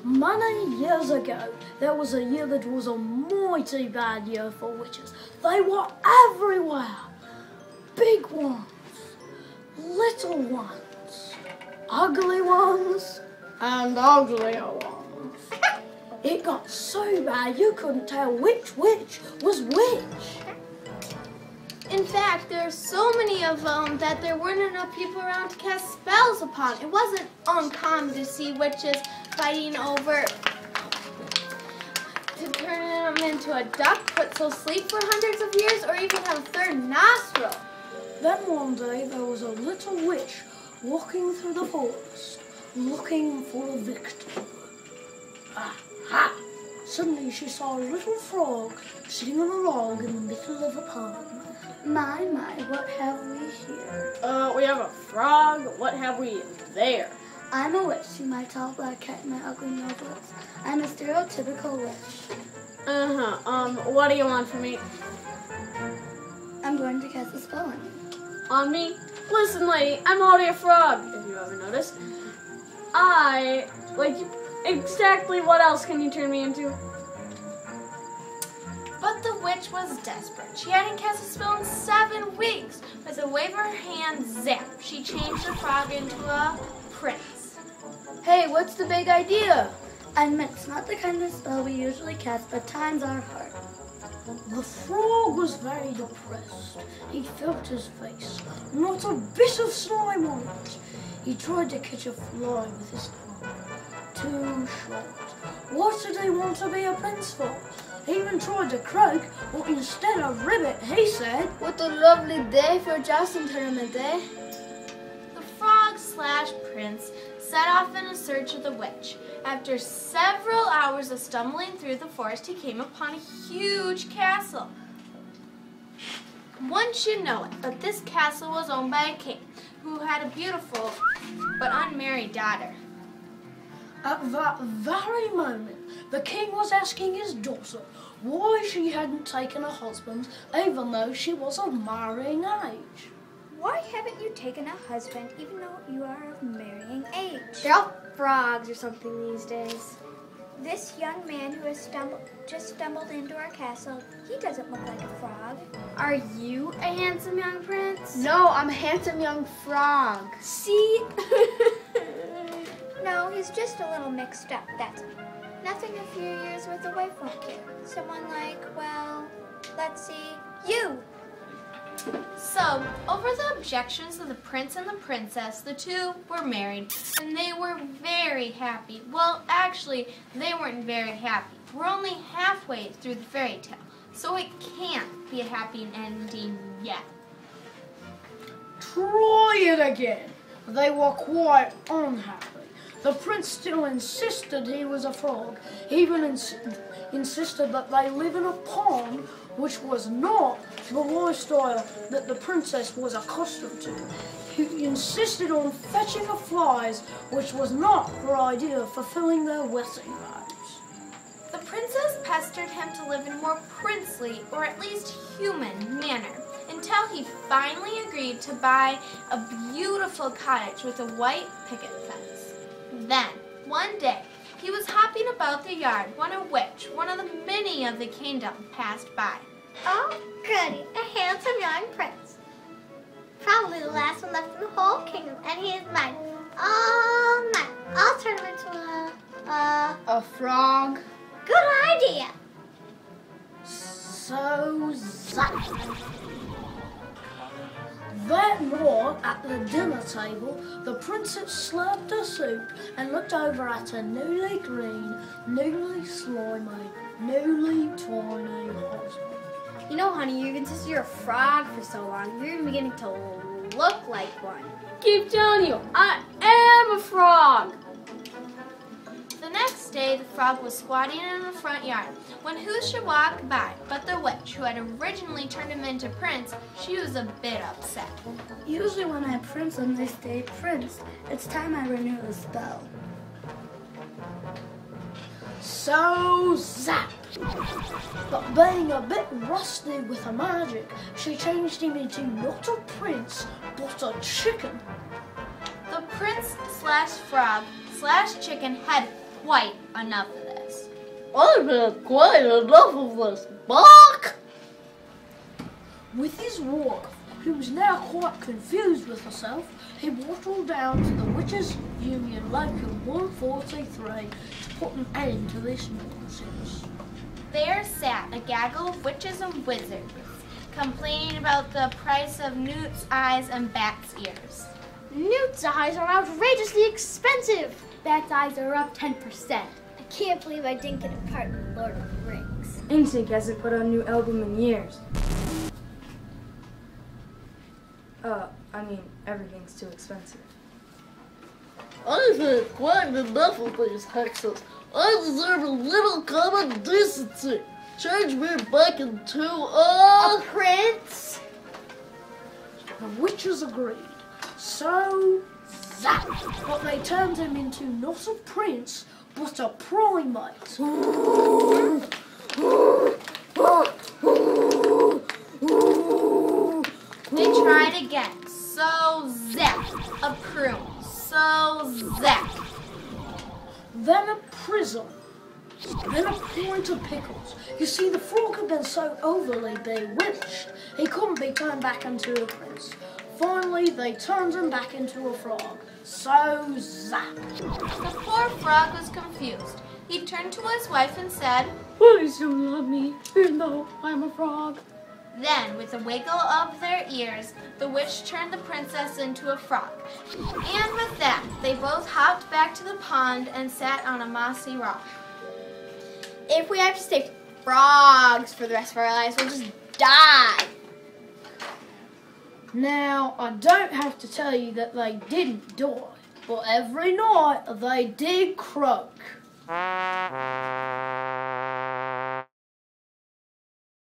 Many years ago, there was a year that was a mighty bad year for witches. They were everywhere. Big ones, little ones, ugly ones, and uglier ones. It got so bad you couldn't tell which witch was which. In fact, there are so many of them that there weren't enough people around to cast spells upon. It wasn't uncommon to see witches fighting over to turn them into a duck, put to sleep for hundreds of years, or even have a third nostril. Then one day there was a little witch walking through the forest, looking for a victim. Aha! Suddenly she saw a little frog sitting on a log in the middle of a pond. My, what have we here? We have a frog. What have we there? I'm a witch. See my tall black cat and my ugly nose. I'm a stereotypical witch. What do you want from me? I'm going to cast a spell on you. On me? Listen, lady, I'm already a frog, if you ever noticed. Exactly what else can you turn me into? But the witch was desperate. She hadn't cast a spell in 7 weeks. With a wave of her hand, zap, she changed the frog into a prince. Hey, what's the big idea? I admit it's not the kind of spell we usually cast, but times are hard. The frog was very depressed. He felt his face, not a bit of slime on it. He tried to catch a fly with his tongue. Too short. What did he want to be a prince for? He even tried to croak, but instead of ribbit, he said, "What a lovely day for a jousting tournament, eh?" The frog/prince set off in a search of the witch. After several hours of stumbling through the forest, he came upon a huge castle. Once you know it, but this castle was owned by a king who had a beautiful but unmarried daughter. At that very moment, the king was asking his daughter why she hadn't taken a husband even though she was of marrying age. Why haven't you taken a husband even though you are of marrying age? They're all frogs or something these days. This young man who has just stumbled into our castle, he doesn't look like a frog. Are you a handsome young prince? No, I'm a handsome young frog. See? No, he's just a little mixed up, that's all. Nothing a few years with a wife won't care. Someone like, well, let's see, you. So, over the objections of the prince and the princess, the two were married, and they were very happy. Well, actually, they weren't very happy. We're only halfway through the fairy tale, so it can't be a happy ending yet. Try it again. They were quite unhappy. The prince still insisted he was a frog. He even insisted that they live in a pond, which was not the lifestyle that the princess was accustomed to. He insisted on fetching the flies, which was not her idea of fulfilling their wedding vows. The princess pestered him to live in a more princely, or at least human, manner, until he finally agreed to buy a beautiful cottage with a white picket fence. Then, one day, he was hopping about the yard when a witch, one of the many of the kingdom, passed by. Oh, goody, a handsome young prince. Probably the last one left in the whole kingdom, and he is mine. All mine. I'll turn him into A frog. good idea. So zap. That night at the dinner table, the princess slurped her soup and looked over at her newly green, newly slimy, newly tiny husband. You know, honey, you've insisted you're a frog for so long, you're even beginning to look like one. Keep telling you, I am a frog. The next day, the frog was squatting in the front yard when who should walk by but the witch, who had originally turned him into prince. She was a bit upset. Usually when I prince them, they stay prince. It's time I renew the spell. So zap! But being a bit rusty with her magic, she changed him into not a prince, but a chicken. The prince/frog/chicken had quite enough of this. I've had quite enough of this, Buck. With his wife, who was now quite confused with herself, he waddled down to the Witches' Union Local 143 to put an end to this nonsense. There sat a gaggle of witches and wizards, complaining about the price of newt's eyes and bat's ears. Newt's eyes are outrageously expensive. Bat's eyes are up 10%. I can't believe I didn't get a part in Lord of the Rings. NSYNC hasn't put out a new album in years. I mean, everything's too expensive. I've had quite enough of these hexes. I deserve a little common decency. Change me back into A prince? The witches agreed. So, zap! But they turned him into not a prince, but a primate. They tried again. So zap, a prune. So zap. Then a prism. Then a pint of pickles. You see, the frog had been so overly bewitched, he couldn't be turned back into a prince. Finally, they turned him back into a frog. So, zap. The poor frog was confused. He turned to his wife and said, Please don't love me, even though I'm a frog. then, with a wiggle of their ears, the witch turned the princess into a frog. And with that, they both hopped back to the pond and sat on a mossy rock. If we have to stay frogs for the rest of our lives, we'll just die. Now, I don't have to tell you that they didn't die, but every night they did croak.